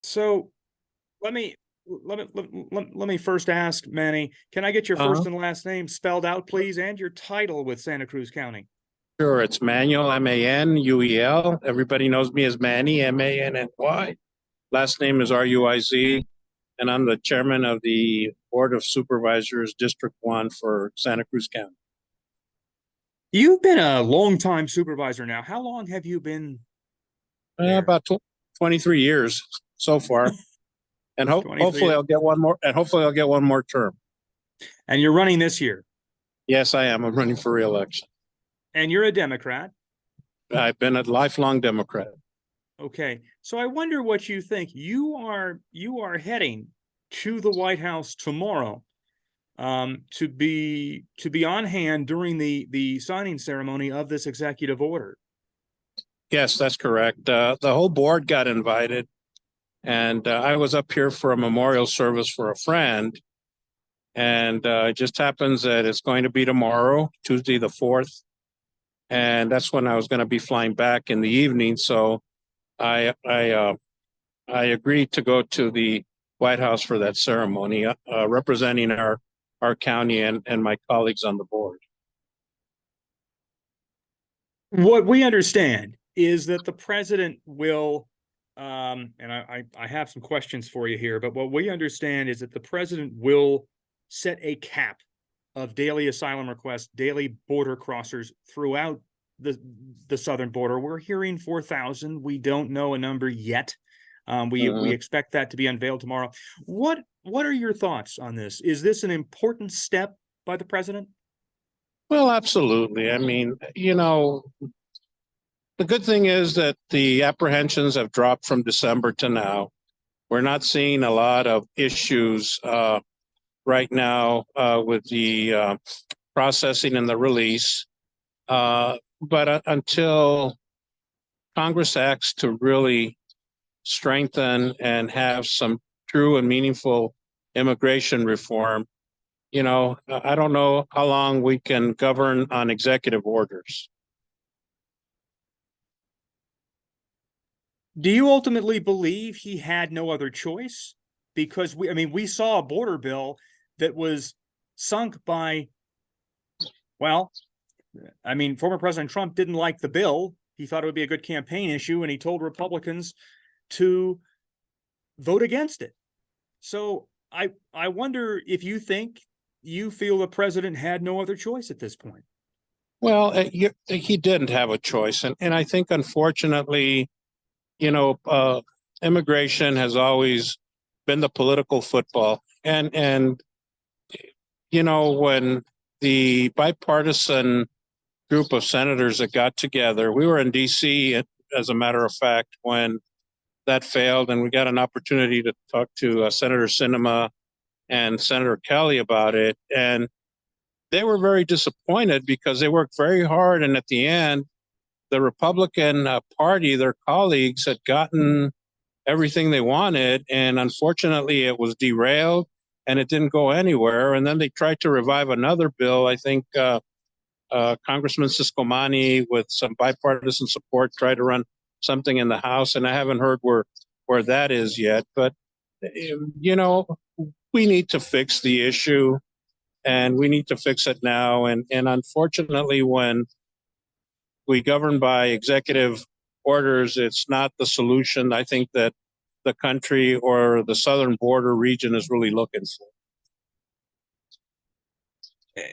So let me let me first ask Manny, can I get your Uh, first and last name spelled out, please, and your title with Santa Cruz County? sure, it's Manuel, Manuel. Everybody knows me as Manny, Manny. Last name is Ruiz, and I'm the chairman of the Board of Supervisors, District 1 for Santa Cruz County. You've been a longtime supervisor now. How long have you been there? About 23 years so far, and 23 hopefully years. I'll get one more. And hopefully I'll get one more term. And you're running this year. Yes, I am. I'm running for re-election. And you're a Democrat. I've been a lifelong Democrat. Okay. So I wonder what you think. You are heading to the White House tomorrow to be on hand during the signing ceremony of this executive order. Yes, that's correct. The whole board got invited, and I was up here for a memorial service for a friend. And it just happens that it's going to be tomorrow, Tuesday the 4th. And that's when I was going to be flying back in the evening. So I agreed to go to the White House for that ceremony, representing our county and my colleagues on the board. What we understand is that the president will, and I have some questions for you here, but what we understand is that the president will set a cap of daily asylum requests, daily border crossers throughout the southern border. We're hearing 4,000. We don't know a number yet. We expect that to be unveiled tomorrow. What are your thoughts on this? Is this an important step by the president? Well, absolutely. I mean, the good thing is that the apprehensions have dropped from December to now. We're not seeing a lot of issues right now with the processing and the release. But until Congress acts to really strengthen and have some true and meaningful immigration reform, I don't know how long we can govern on executive orders. Do you ultimately believe he had no other choice? Because we saw a border bill that was sunk by, former President Trump didn't like the bill. He thought it would be a good campaign issue, and he told Republicans to vote against it. So I wonder if you feel the president had no other choice at this point. Well, he didn't have a choice. And I think, unfortunately, immigration has always been the political football. And when the bipartisan group of senators that got together, we were in D.C., as a matter of fact, when that failed, and we got an opportunity to talk to Senator Sinema and Senator Kelly about it. And they were very disappointed because they worked very hard. And at the end, the Republican Party, their colleagues, had gotten everything they wanted. And unfortunately, it was derailed and it didn't go anywhere. And then they tried to revive another bill. I think Congressman Manny, with some bipartisan support, tried to run something in the House. And I haven't heard where that is yet. But, we need to fix the issue, and we need to fix it now. And unfortunately, when we govern by executive orders, it's not the solution I think that the country or the southern border region is really looking for.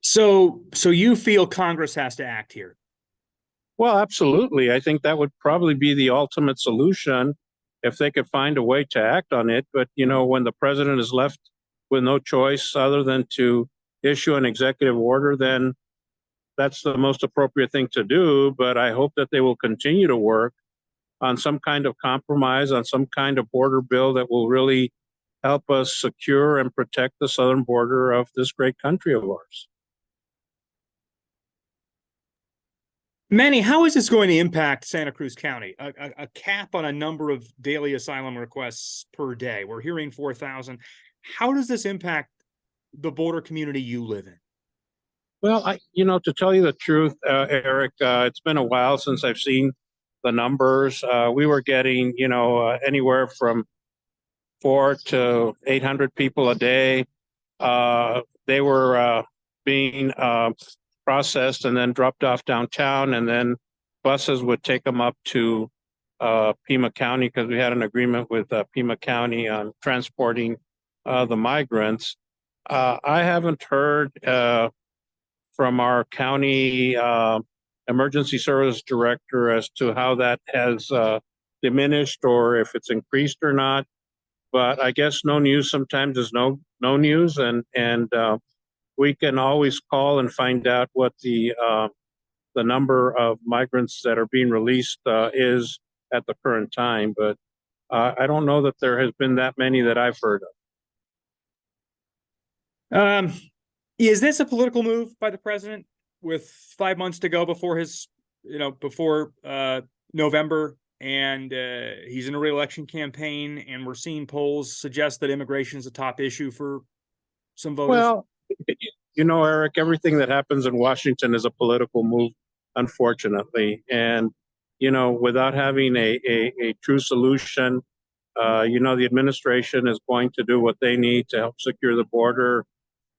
So you feel Congress has to act here? Well, absolutely. I think that would probably be the ultimate solution if they could find a way to act on it. But, when the president is left with no choice other than to issue an executive order, then that's the most appropriate thing to do. But I hope that they will continue to work on some kind of compromise, on some kind of border bill that will really help us secure and protect the southern border of this great country of ours. Manny, how is this going to impact Santa Cruz County? A cap on a number of daily asylum requests per day. We're hearing 4,000. How does this impact the border community you live in? Well, to tell you the truth, Eric, it's been a while since I've seen the numbers. We were getting, anywhere from 400 to 800 people a day. They were being processed and then dropped off downtown, and then buses would take them up to Pima County, because we had an agreement with Pima County on transporting the migrants. I haven't heard from our county emergency service director as to how that has diminished or if it's increased or not. But I guess no news sometimes is no news, and we can always call and find out what the number of migrants that are being released is at the current time. But I don't know that there has been that many that I've heard of. Is this a political move by the president with 5 months to go before his, before November? And he's in a re-election campaign, and we're seeing polls suggest that immigration is a top issue for some voters. Well, Eric, everything that happens in Washington is a political move, unfortunately. And, without having a true solution, the administration is going to do what they need to help secure the border.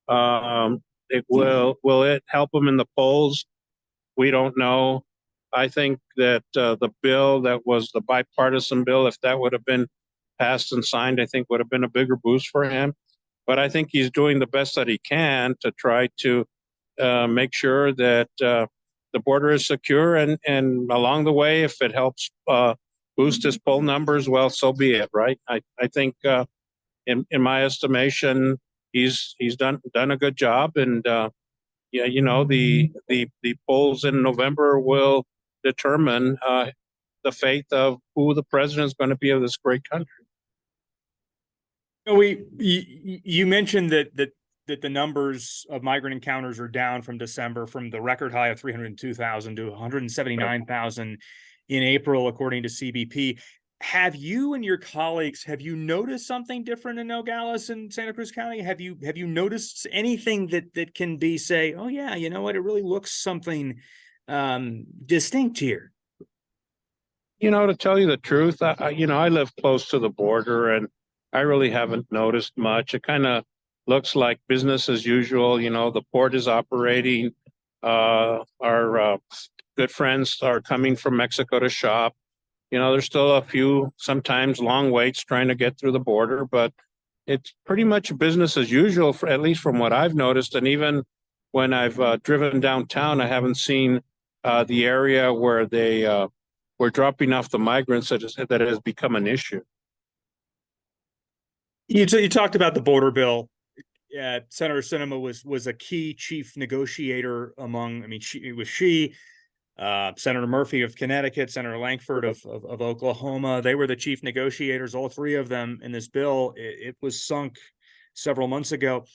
Will it help them in the polls? We don't know. I think that the bill that was the bipartisan bill, if that would have been passed and signed, I think would have been a bigger boost for him. But I think he's doing the best that he can to try to make sure that the border is secure. And along the way, if it helps boost his poll numbers, well, so be it, right? I think, in my estimation, he's done a good job. And the polls in November will determine the fate of who the president is going to be of this great country. You mentioned that the numbers of migrant encounters are down from December, from the record high of 302,000 to 179,000 in April, according to CBP. Have you and your colleagues, have you noticed something different in Nogales and Santa Cruz County? Have you noticed anything that can be say, oh yeah, you know what, it really looks something distinct here? To tell you the truth, I live close to the border, and I really haven't noticed much. It kind of looks like business as usual. The port is operating. Our good friends are coming from Mexico to shop. There's still a few, sometimes long waits trying to get through the border, but it's pretty much business as usual, at least from what I've noticed. And even when I've driven downtown, I haven't seen the area where they were dropping off the migrants that has become an issue. You talked about the border bill. Senator Sinema was a key chief negotiator among, Senator Murphy of Connecticut, Senator Lankford of Oklahoma. They were the chief negotiators, all three of them, in this bill. It was sunk several months ago,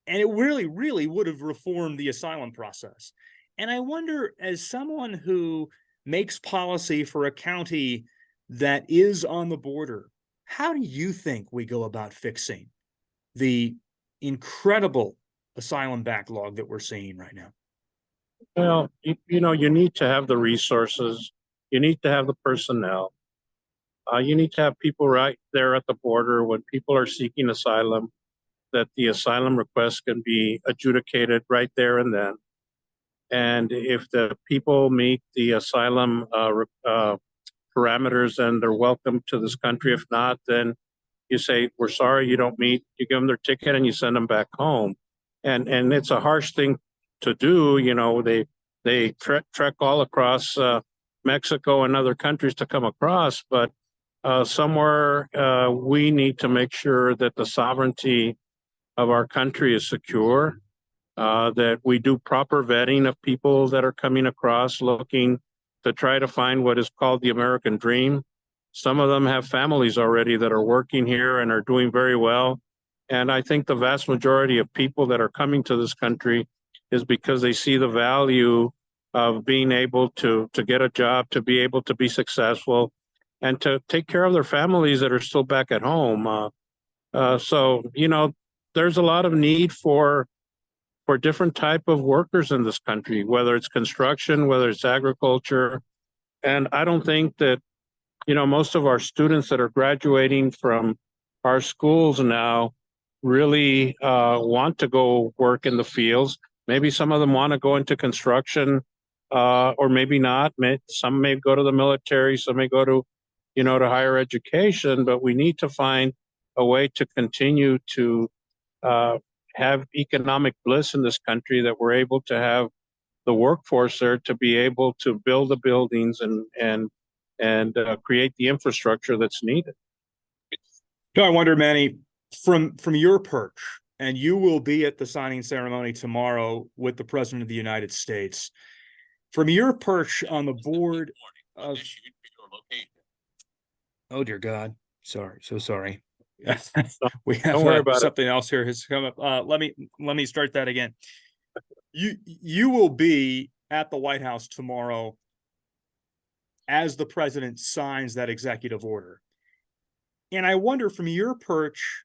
and it really, really would have reformed the asylum process. And I wonder, as someone who makes policy for a county that is on the border, how do you think we go about fixing the incredible asylum backlog that we're seeing right now? Well, you need to have the resources. You need to have the personnel. You need to have people right there at the border when people are seeking asylum, that the asylum request can be adjudicated right there and then. And if the people meet the asylum parameters, and they're welcome to this country. If not, then you say, we're sorry, you don't meet. You give them their ticket and you send them back home. And it's a harsh thing to do. They trek all across Mexico and other countries to come across, but somewhere we need to make sure that the sovereignty of our country is secure, that we do proper vetting of people that are coming across looking to try to find what is called the American dream. Some of them have families already that are working here and are doing very well. And I think the vast majority of people that are coming to this country is because they see the value of being able to get a job, to be able to be successful, and to take care of their families that are still back at home. So, there's a lot of need for different type of workers in this country, whether it's construction, whether it's agriculture, And I don't think that, most of our students that are graduating from our schools now really want to go work in the fields. Maybe some of them want to go into construction, or maybe not. Some may go to the military, some may go to, to higher education, but we need to find a way to continue to uh, have economic bliss in this country, that we're able to have the workforce there to be able to build the buildings and create the infrastructure that's needed. So I wonder, Manny, from your perch, and you will be at the signing ceremony tomorrow with the President of the United States. From your perch on the board of, oh dear God, sorry, so sorry. We have Don't worry about it. something else here has come up. Let me start that again. You will be at the White House tomorrow as the president signs that executive order. And I wonder, from your perch,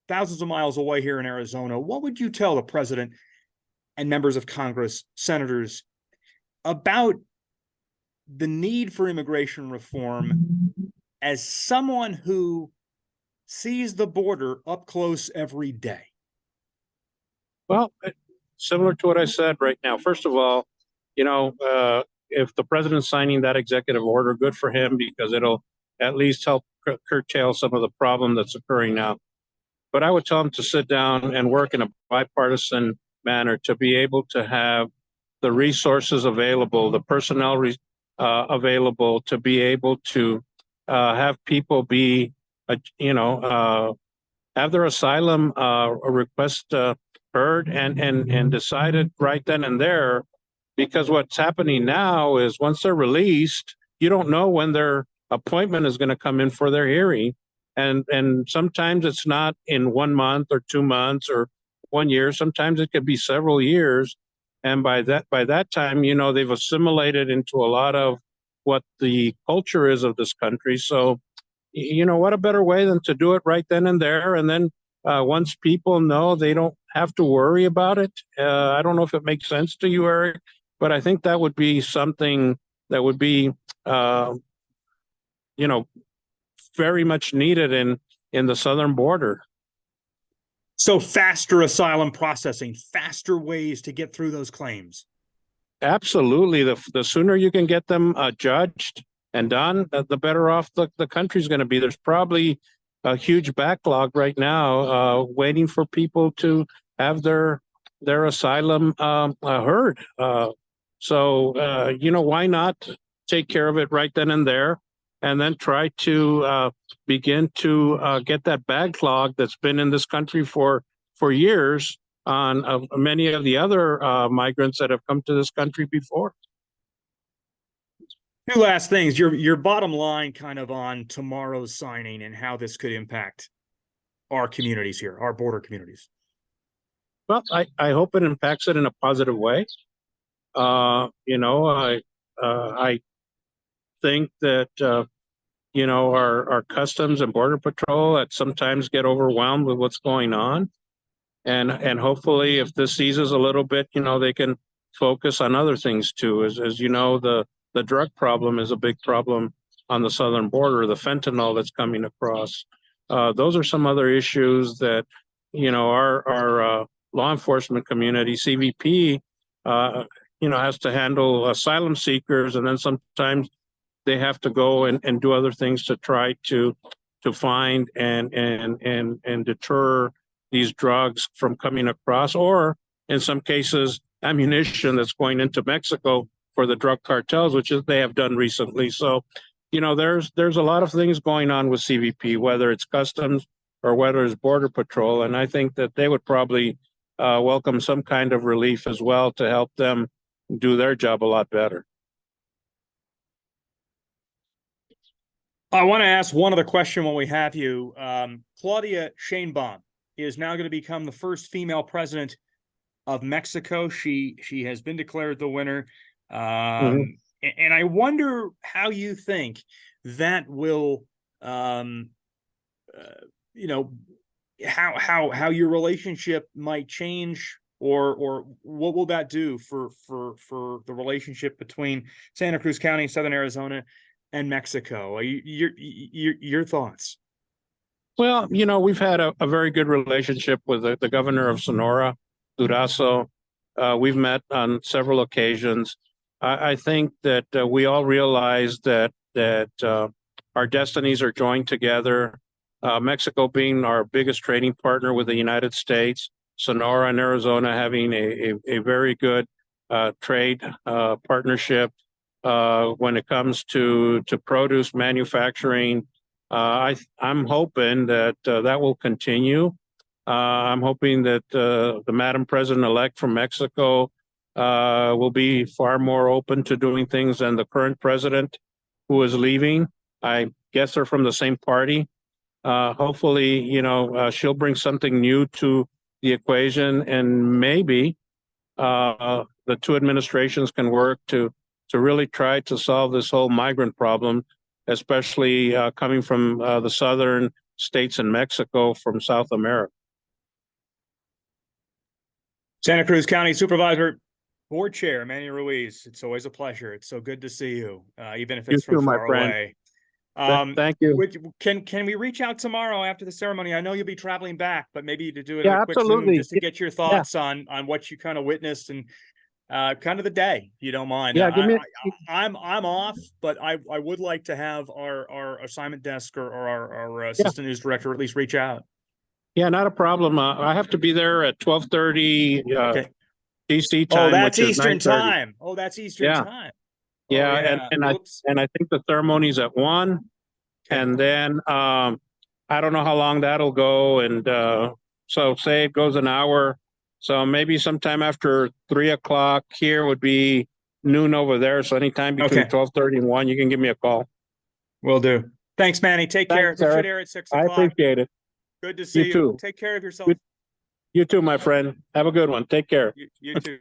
thousands of miles away here in Arizona, what would you tell the president and members of Congress, senators, about the need for immigration reform as someone who sees the border up close every day? Well, similar to what I said right now. First of all, if the president's signing that executive order, good for him, because it'll at least help curtail some of the problem that's occurring now. But I would tell him to sit down and work in a bipartisan manner to be able to have the resources available, the personnel available, to be able to have people be, have their asylum request heard and decided right then and there. Because what's happening now is, once they're released, you don't know when their appointment is going to come in for their hearing. And sometimes it's not in 1 month or 2 months or 1 year. Sometimes it could be several years. And by that time, they've assimilated into a lot of what the culture is of this country. So, what a better way than to do it right then and there. And then once people know, they don't have to worry about it. I don't know if it makes sense to you, Eric, but I think that would be something that would be, very much needed in the southern border. So faster asylum processing, faster ways to get through those claims. Absolutely. The sooner you can get them judged and done, the better off the country's going to be. There's probably a huge backlog right now waiting for people to have their asylum heard. So, why not take care of it right then and there, and then try to begin to get that backlog that's been in this country for years on many of the other migrants that have come to this country before. Two last things. Your bottom line kind of on tomorrow's signing and how this could impact our communities here, our border communities. Well, I hope it impacts it in a positive way. I think that our customs and border patrol at sometimes get overwhelmed with what's going on, and hopefully, if this eases a little bit, they can focus on other things too. As you know, the drug problem is a big problem on the southern border. The fentanyl that's coming across. Those are some other issues that our law enforcement community, CBP, has to handle asylum seekers, and then sometimes they have to go and do other things to try to find and deter these drugs from coming across, or in some cases, ammunition that's going into Mexico for the drug cartels, which they have done recently. So, there's a lot of things going on with CBP, whether it's customs or whether it's border patrol, and I think that they would probably welcome some kind of relief as well to help them do their job a lot better. I want to ask one other question when we have you. Claudia Sheinbaum is now going to become the first female president of Mexico. She has been declared the winner. And I wonder how you think that will, how your relationship might change or what will that do for the relationship between Santa Cruz County, Southern Arizona, and Mexico? Your thoughts? Well, we've had a very good relationship with the governor of Sonora, Durazo. We've met on several occasions. I think that we all realize that our destinies are joined together. Mexico being our biggest trading partner with the United States, Sonora and Arizona having a very good trade partnership when it comes to produce manufacturing. I'm hoping that that will continue. I'm hoping that the Madam President-elect from Mexico will be far more open to doing things than the current president who is leaving. I guess they're from the same party. Hopefully, she'll bring something new to the equation, and maybe the two administrations can work to really try to solve this whole migrant problem, especially coming from the southern states in Mexico from South America. Santa Cruz County Supervisor, Board Chair Manny Ruiz, it's always a pleasure. It's so good to see you, even if it's from far away. Thank you. Can we reach out tomorrow after the ceremony? I know you'll be traveling back, but maybe to do it Yeah, a quick absolutely. Zoom just to get your thoughts on what you kind of witnessed and kind of the day, if you don't mind. Yeah, I'm off, but I would like to have our assignment desk or our assistant news director at least reach out. Yeah, not a problem. I have to be there at 12:30 Okay. DC time. Oh, that's which is Eastern 9:30. time. Oh, that's Eastern time. Yeah, Oh, yeah. and I think the ceremony's at 1, Okay. and then I don't know how long that'll go, and so say it goes an hour, so maybe sometime after 3 o'clock here would be noon over there. So anytime between 12:30 and 1, you can give me a call. Will do. Thanks, Manny. Take care. Thanks, Eric. Should air at 6 I o'clock. appreciate it. Good to see you. too. Take care of yourself. You too, my friend. Have a good one. Take care. You too.